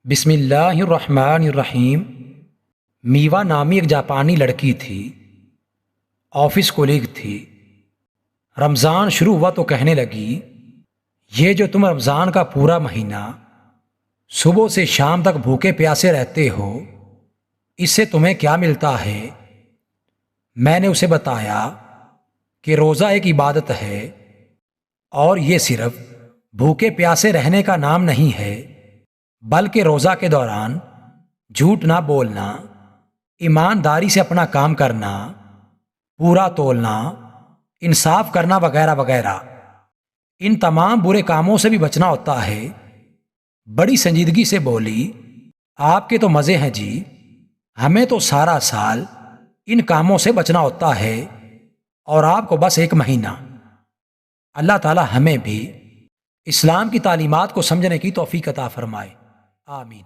بسم اللہ الرحمن الرحیم۔ میوا نامی ایک جاپانی لڑکی تھی، آفس کولیگ تھی۔ رمضان شروع ہوا تو کہنے لگی، یہ جو تم رمضان کا پورا مہینہ صبح سے شام تک بھوکے پیاسے رہتے ہو، اس سے تمہیں کیا ملتا ہے؟ میں نے اسے بتایا کہ روزہ ایک عبادت ہے اور یہ صرف بھوکے پیاسے رہنے کا نام نہیں ہے، بلکہ روزہ کے دوران جھوٹ نہ بولنا، ایمانداری سے اپنا کام کرنا، پورا تولنا، انصاف کرنا وغیرہ وغیرہ، ان تمام برے کاموں سے بھی بچنا ہوتا ہے۔ بڑی سنجیدگی سے بولی، آپ کے تو مزے ہیں جی، ہمیں تو سارا سال ان کاموں سے بچنا ہوتا ہے اور آپ کو بس ایک مہینہ۔ اللہ تعالی ہمیں بھی اسلام کی تعلیمات کو سمجھنے کی توفیق عطا فرمائے، آمین۔